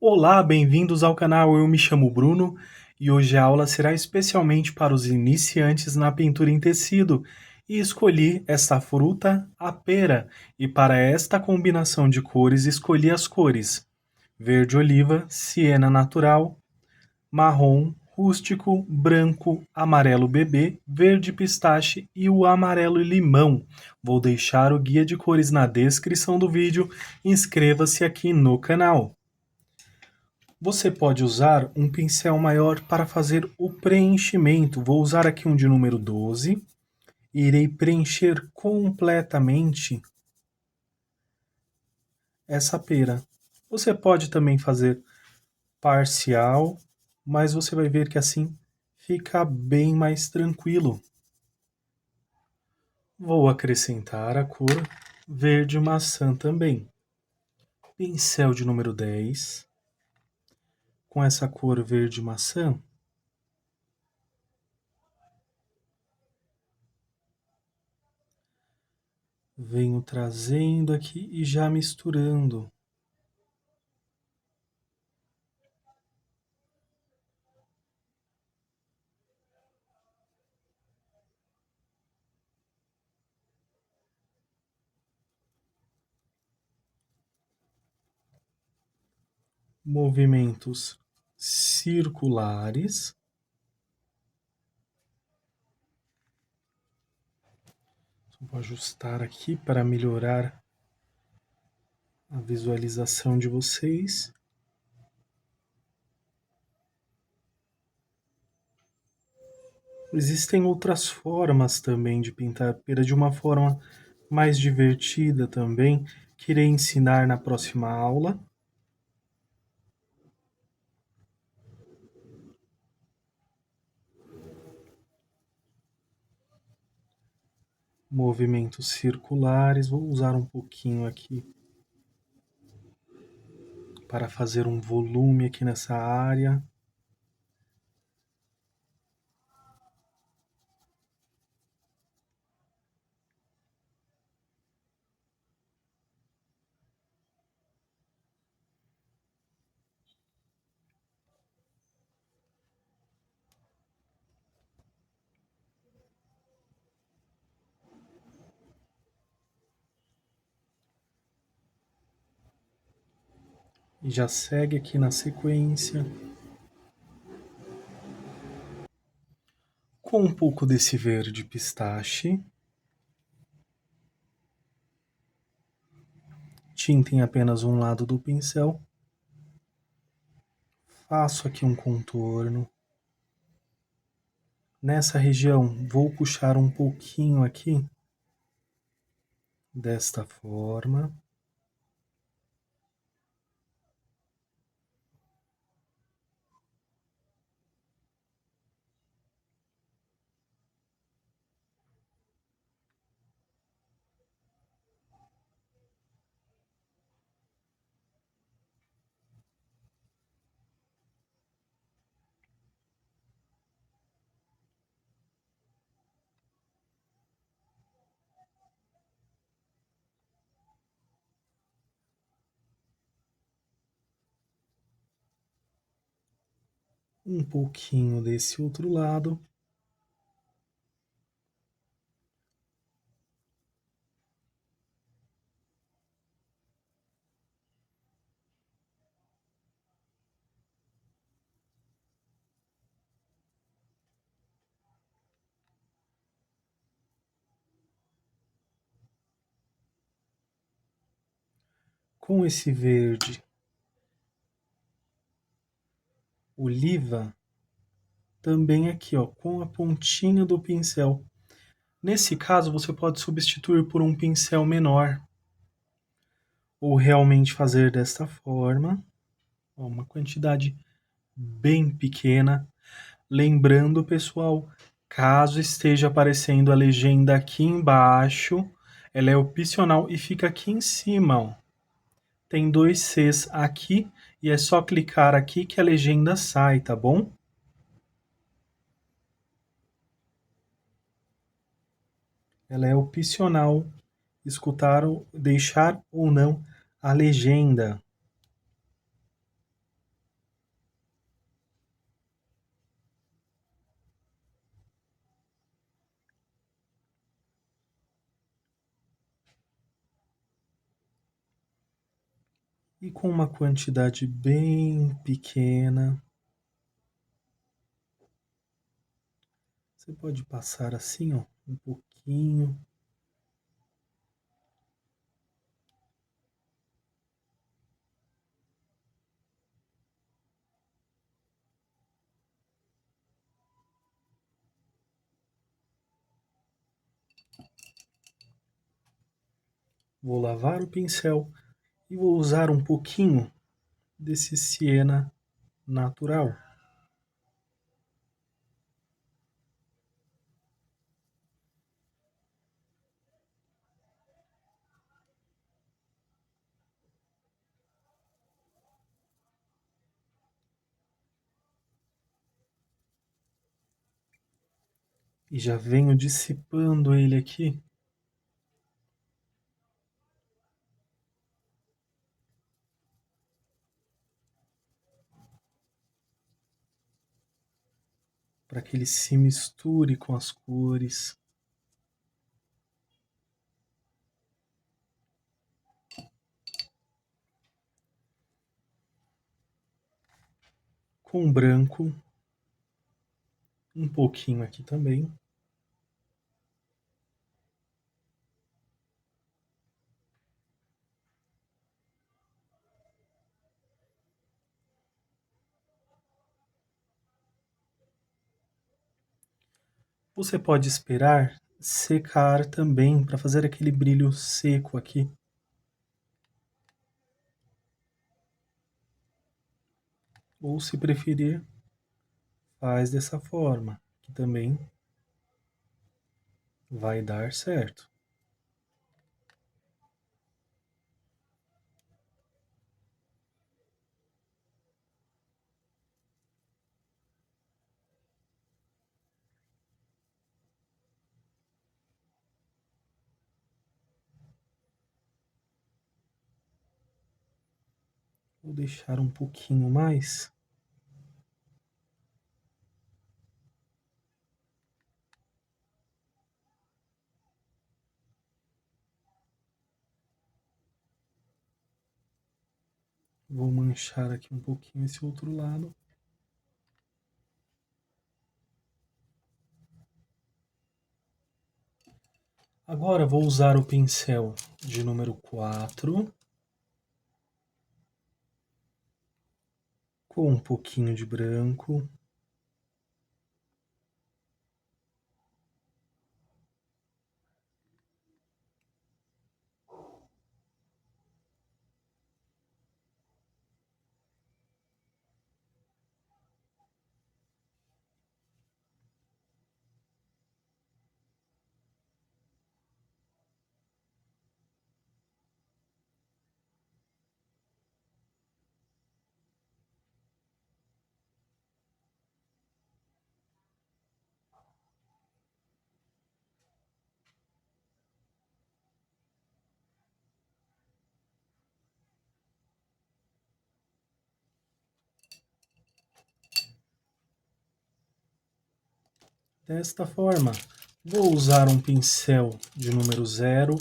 Olá, bem-vindos ao canal. Eu me chamo Bruno e hoje a aula será especialmente para os iniciantes na pintura em tecido e escolhi esta fruta, a pera, e para esta combinação de cores escolhi as cores verde oliva, siena natural, marrom, rústico, branco, amarelo bebê, verde pistache e o amarelo limão. Vou deixar o guia de cores na descrição do vídeo. Inscreva-se aqui no canal. Você pode usar um pincel maior para fazer o preenchimento. Vou usar aqui um de número 12 e irei preencher completamente essa pera. Você pode também fazer parcial, mas você vai ver que assim fica bem mais tranquilo. Vou acrescentar a cor verde maçã também. Pincel de número 10, com essa cor verde maçã, venho trazendo aqui e já misturando. Movimentos circulares. Vou ajustar aqui para melhorar a visualização de vocês. Existem outras formas também de pintar pera de uma forma mais divertida também, que irei ensinar na próxima aula. Movimentos circulares, vou usar um pouquinho aqui para fazer um volume aqui nessa área. E já segue aqui na sequência. Com um pouco desse verde pistache. Tinta em apenas um lado do pincel. Faço aqui um contorno. Nessa região, vou puxar um pouquinho aqui, desta forma. Um pouquinho desse outro lado. Com esse verde oliva, também aqui, ó, com a pontinha do pincel. Nesse caso, você pode substituir por um pincel menor. Ou realmente fazer desta forma, ó, uma quantidade bem pequena. Lembrando, pessoal, caso esteja aparecendo a legenda aqui embaixo, ela é opcional e fica aqui em cima, ó. Tem dois Cs aqui e é só clicar aqui que a legenda sai, tá bom? Ela é opcional, escutar ou deixar ou não a legenda. E com uma quantidade bem pequena, você pode passar assim, ó, um pouquinho. Vou lavar o pincel e vou usar um pouquinho desse siena natural. E já venho dissipando ele aqui. Para que ele se misture com as cores. Com branco, um pouquinho aqui também. Você pode esperar secar também para fazer aquele brilho seco aqui. Ou se preferir, faz dessa forma, que também vai dar certo. Vou deixar um pouquinho mais. Vou manchar aqui um pouquinho esse outro lado. Agora vou usar o pincel de número 4, com um pouquinho de branco. Desta forma, vou usar um pincel de número 0,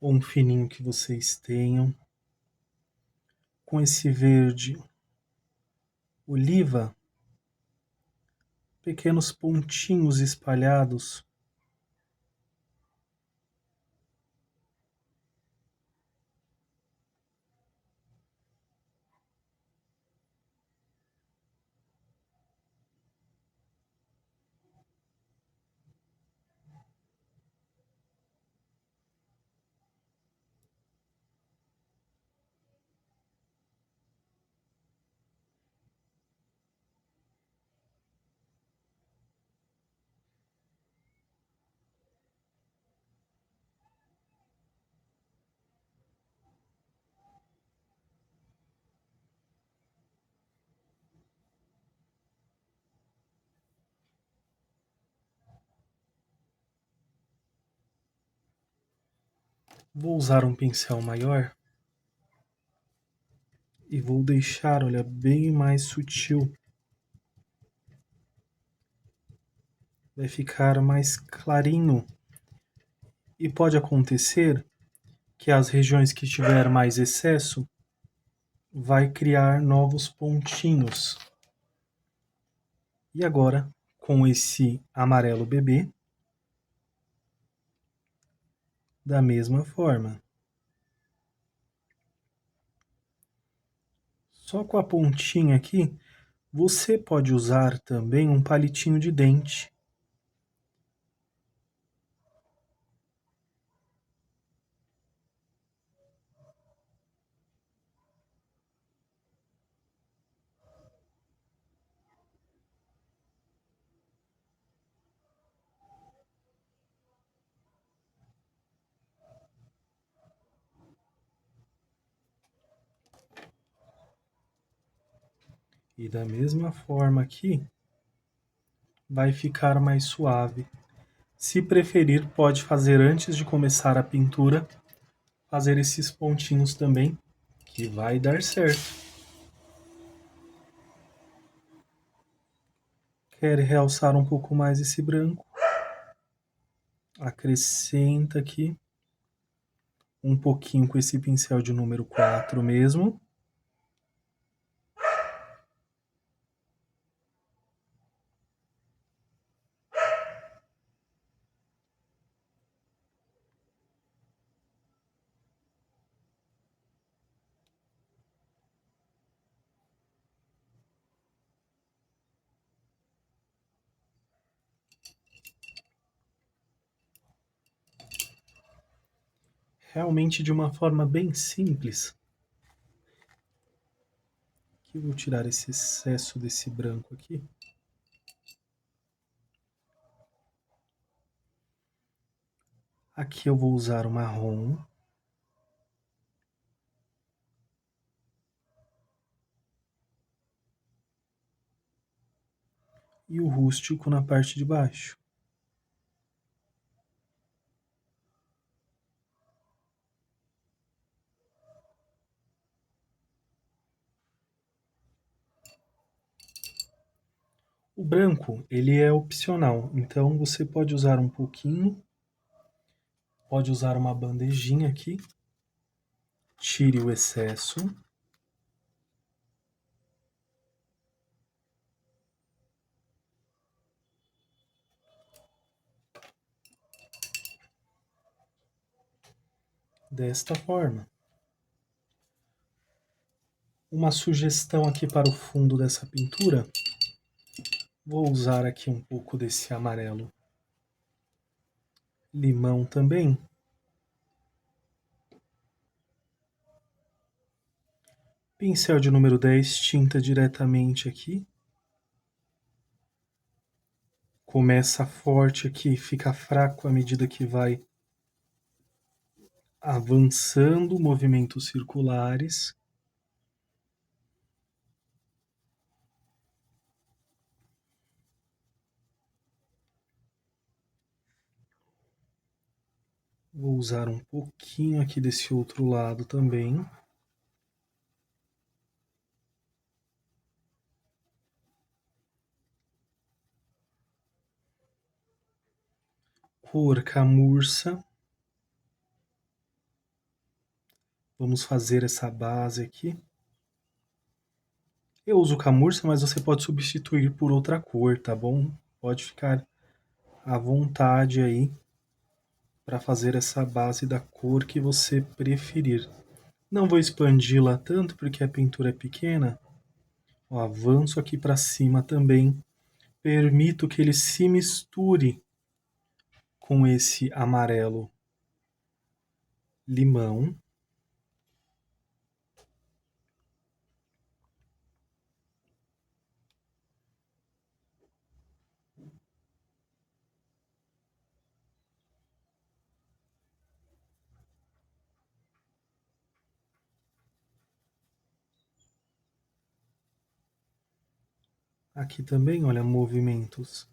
ou um fininho que vocês tenham, com esse verde oliva, pequenos pontinhos espalhados. Vou usar um pincel maior e vou deixar, olha, bem mais sutil. Vai ficar mais clarinho. E pode acontecer que as regiões que tiver mais excesso vai criar novos pontinhos. E agora, com esse amarelo bebê, da mesma forma. Só com a pontinha aqui, você pode usar também um palitinho de dente. E da mesma forma aqui, vai ficar mais suave. Se preferir, pode fazer antes de começar a pintura, fazer esses pontinhos também, que vai dar certo. Quer realçar um pouco mais esse branco? Acrescenta aqui um pouquinho com esse pincel de número 4 mesmo. Realmente de uma forma bem simples. Aqui eu vou tirar esse excesso desse branco aqui. Aqui eu vou usar o marrom. E o rústico na parte de baixo. O branco, ele é opcional, então você pode usar um pouquinho, pode usar uma bandejinha aqui, tire o excesso. Desta forma. Uma sugestão aqui para o fundo dessa pintura, vou usar aqui um pouco desse amarelo limão também. Pincel de número 10, tinta diretamente aqui. Começa forte aqui, fica fraco à medida que vai avançando, movimentos circulares. Vou usar um pouquinho aqui desse outro lado também. Cor camurça. Vamos fazer essa base aqui. Eu uso camurça, mas você pode substituir por outra cor, tá bom? Pode ficar à vontade aí para fazer essa base da cor que você preferir. Não vou expandi-la tanto porque a pintura é pequena. Ó, avanço aqui para cima também. Permito que ele se misture com esse amarelo limão. Aqui também, olha, movimentos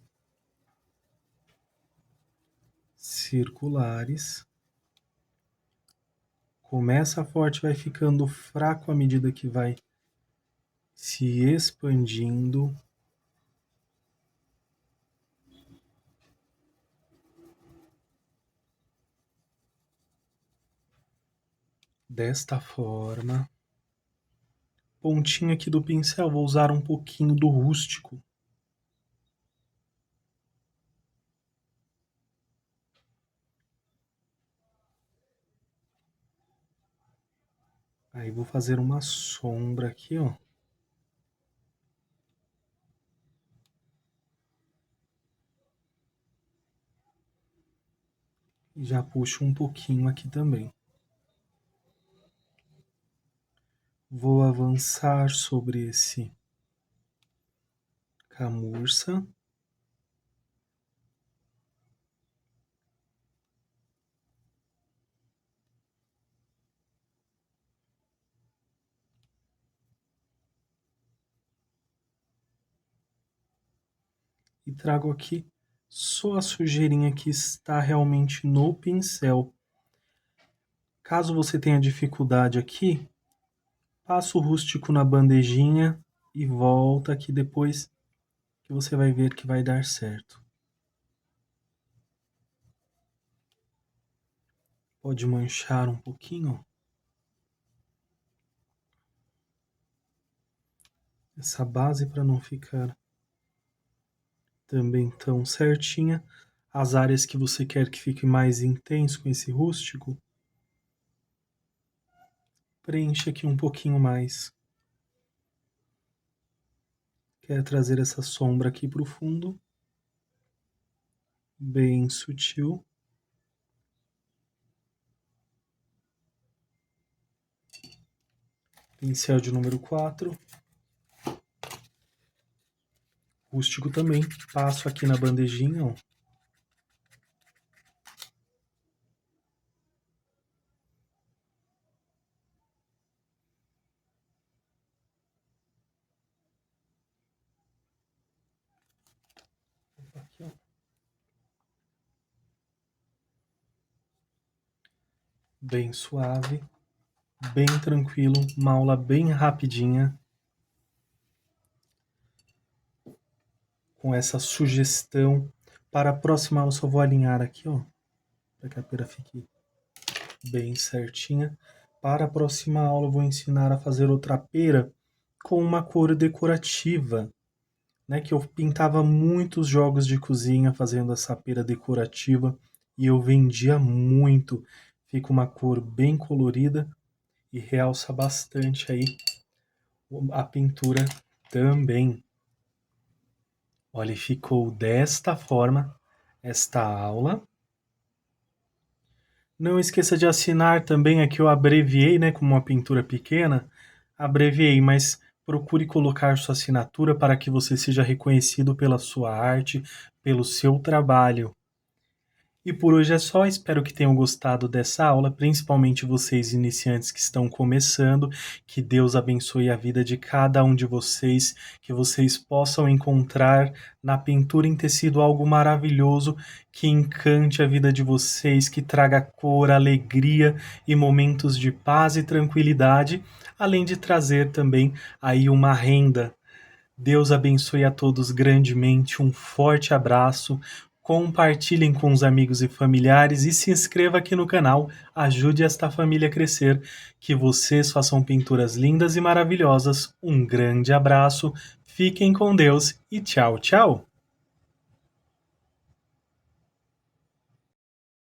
circulares. Começa forte, vai ficando fraco à medida que vai se expandindo. desta forma. Pontinha aqui do pincel, vou usar um pouquinho do rústico. Aí vou fazer uma sombra aqui, ó. E já puxo um pouquinho aqui também. Vou avançar sobre esse camurça. E trago aqui só a sujeirinha que está realmente no pincel. Caso você tenha dificuldade aqui, passa o rústico na bandejinha e volta aqui depois que você vai ver que vai dar certo. Pode manchar um pouquinho. Essa base para não ficar também tão certinha. As áreas que você quer que fique mais intenso com esse rústico, preencha aqui um pouquinho mais. Quer trazer essa sombra aqui para o fundo, bem sutil. Pincel de número 4. Rústico também. Passo aqui na bandejinha, ó. Aqui, ó. Bem suave, bem tranquilo, uma aula bem rapidinha. Com essa sugestão. Para a próxima aula, eu só vou alinhar aqui, ó, para que a pera fique bem certinha. Para a próxima aula, eu vou ensinar a fazer outra pera com uma cor decorativa, né? Que eu pintava muitos jogos de cozinha fazendo essa pera decorativa e eu vendia muito. Fica uma cor bem colorida e realça bastante aí a pintura também. Olha, ficou desta forma esta aula. Não esqueça de assinar também, aqui eu abreviei, né, como uma pintura pequena, abreviei, mas procure colocar sua assinatura para que você seja reconhecido pela sua arte, pelo seu trabalho. E por hoje é só, espero que tenham gostado dessa aula, principalmente vocês iniciantes que estão começando, que Deus abençoe a vida de cada um de vocês, que vocês possam encontrar na pintura em tecido algo maravilhoso, que encante a vida de vocês, que traga cor, alegria e momentos de paz e tranquilidade, além de trazer também aí uma renda. Deus abençoe a todos grandemente, um forte abraço, compartilhem com os amigos e familiares e se inscreva aqui no canal, ajude esta família a crescer, que vocês façam pinturas lindas e maravilhosas. Um grande abraço, fiquem com Deus e tchau, tchau!